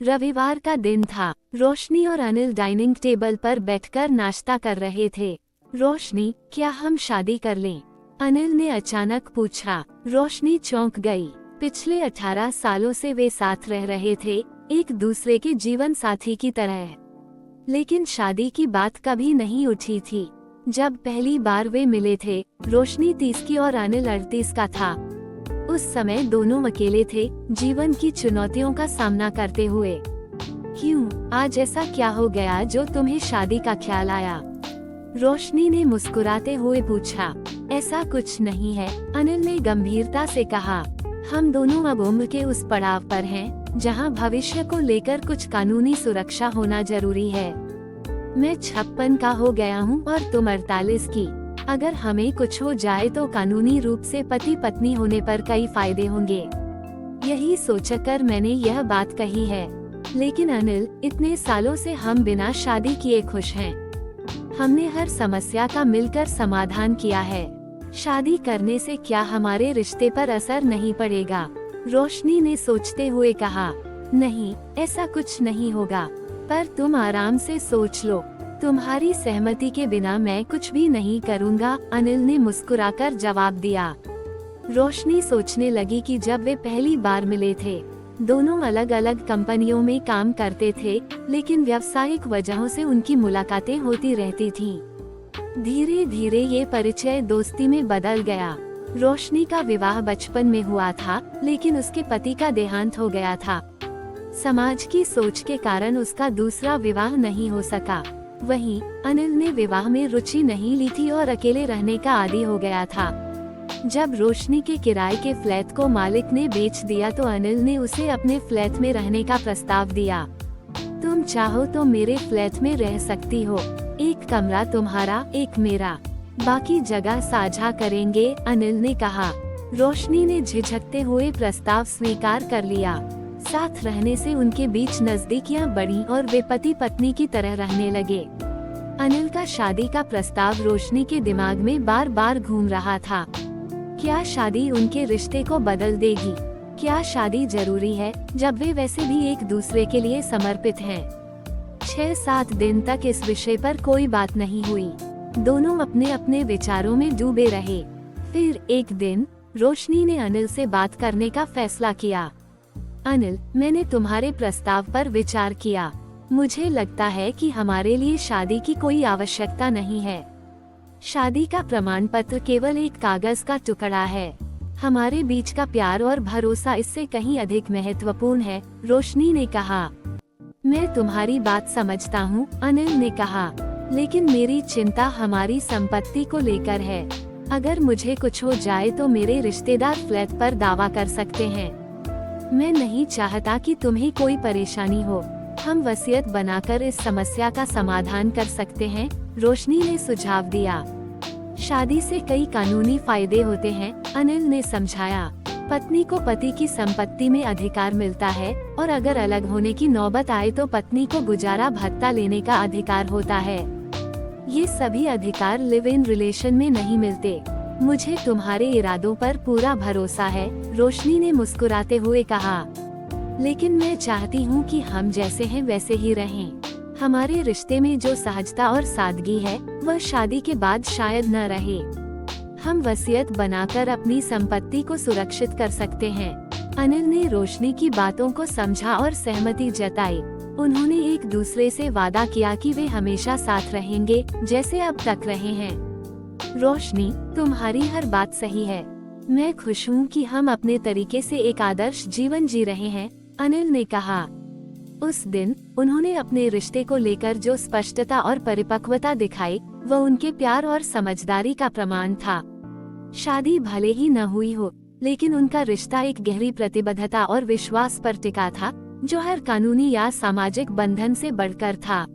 रविवार का दिन था। रोशनी और अनिल डाइनिंग टेबल पर बैठकर नाश्ता कर रहे थे। रोशनी, क्या हम शादी कर लें? अनिल ने अचानक पूछा। रोशनी चौंक गई। पिछले 18 सालों से वे साथ रह रहे थे, एक दूसरे के जीवन साथी की तरह। लेकिन शादी की बात कभी नहीं उठी थी। जब पहली बार वे मिले थे, रोशनी 30 की और अनिल 38 का था। उस समय दोनों अकेले थे, जीवन की चुनौतियों का सामना करते हुए। क्यों, आज ऐसा क्या हो गया जो तुम्हें शादी का ख्याल आया? रोशनी ने मुस्कुराते हुए पूछा। ऐसा कुछ नहीं है, अनिल ने गंभीरता से कहा। हम दोनों अब उम्र के उस पड़ाव पर हैं, जहां भविष्य को लेकर कुछ कानूनी सुरक्षा होना जरूरी है। मैं 56 का हो गया हूं और तुम 48 की। अगर हमें कुछ हो जाए तो कानूनी रूप से पति पत्नी होने पर कई फायदे होंगे। यही सोचकर मैंने यह बात कही है। लेकिन अनिल, इतने सालों से हम बिना शादी किए खुश हैं। हमने हर समस्या का मिलकर समाधान किया है। शादी करने से क्या हमारे रिश्ते पर असर नहीं पड़ेगा? रोशनी ने सोचते हुए कहा। नहीं, ऐसा कुछ नहीं होगा, पर तुम आराम से सोच लो। तुम्हारी सहमति के बिना मैं कुछ भी नहीं करूँगा, अनिल ने मुस्कुराकर जवाब दिया। रोशनी सोचने लगी कि जब वे पहली बार मिले थे, दोनों अलग अलग कंपनियों में काम करते थे, लेकिन व्यावसायिक वजहों से उनकी मुलाकातें होती रहती थीं। धीरे धीरे ये परिचय दोस्ती में बदल गया। रोशनी का विवाह बचपन में हुआ था, लेकिन उसके पति का देहांत हो गया था। समाज की सोच के कारण उसका दूसरा विवाह नहीं हो सका। वहीं अनिल ने विवाह में रुचि नहीं ली थी और अकेले रहने का आदी हो गया था। जब रोशनी के किराए के फ्लैट को मालिक ने बेच दिया तो अनिल ने उसे अपने फ्लैट में रहने का प्रस्ताव दिया। तुम चाहो तो मेरे फ्लैट में रह सकती हो, एक कमरा तुम्हारा, एक मेरा, बाकी जगह साझा करेंगे, अनिल ने कहा। रोशनी ने झिझकते हुए प्रस्ताव स्वीकार कर लिया। साथ रहने से उनके बीच नजदीकियां बढ़ी और वे पति पत्नी की तरह रहने लगे। अनिल का शादी का प्रस्ताव रोशनी के दिमाग में बार बार घूम रहा था। क्या शादी उनके रिश्ते को बदल देगी? क्या शादी जरूरी है जब वे वैसे भी एक दूसरे के लिए समर्पित हैं? 6-7 दिन तक इस विषय पर कोई बात नहीं हुई। दोनों अपने अपने विचारों में डूबे रहे। फिर एक दिन रोशनी ने अनिल से बात करने का फैसला किया। अनिल, मैंने तुम्हारे प्रस्ताव पर विचार किया। मुझे लगता है कि हमारे लिए शादी की कोई आवश्यकता नहीं है। शादी का प्रमाण पत्र केवल एक कागज का टुकड़ा है। हमारे बीच का प्यार और भरोसा इससे कहीं अधिक महत्वपूर्ण है, रोशनी ने कहा। मैं तुम्हारी बात समझता हूँ, अनिल ने कहा, लेकिन मेरी चिंता हमारी संपत्ति को लेकर है। अगर मुझे कुछ हो जाए तो मेरे रिश्तेदार फ्लैट पर दावा कर सकते हैं। मैं नहीं चाहता कि तुम्हें कोई परेशानी हो। हम वसीयत बनाकर इस समस्या का समाधान कर सकते हैं, रोशनी ने सुझाव दिया। शादी से कई कानूनी फायदे होते हैं, अनिल ने समझाया। पत्नी को पति की संपत्ति में अधिकार मिलता है और अगर अलग होने की नौबत आए तो पत्नी को गुजारा भत्ता लेने का अधिकार होता है। ये सभी अधिकार लिव इन रिलेशन में नहीं मिलते। मुझे तुम्हारे इरादों पर पूरा भरोसा है, रोशनी ने मुस्कुराते हुए कहा। लेकिन मैं चाहती हूँ कि हम जैसे हैं वैसे ही रहें। हमारे रिश्ते में जो सहजता और सादगी है, वह शादी के बाद शायद न रहे। हम वसीयत बनाकर अपनी संपत्ति को सुरक्षित कर सकते हैं। अनिल ने रोशनी की बातों को समझा और सहमति जताई। उन्होंने एक दूसरे से वादा किया कि वे हमेशा साथ रहेंगे, जैसे अब तक रहे हैं। रोशनी, तुम्हारी हर बात सही है। मैं खुश हूँ कि हम अपने तरीके से एक आदर्श जीवन जी रहे हैं, अनिल ने कहा। उस दिन उन्होंने अपने रिश्ते को लेकर जो स्पष्टता और परिपक्वता दिखाई, वह उनके प्यार और समझदारी का प्रमाण था। शादी भले ही न हुई हो, लेकिन उनका रिश्ता एक गहरी प्रतिबद्धता और विश्वास पर टिका था, जो हर कानूनी या सामाजिक बंधन से बढ़कर था।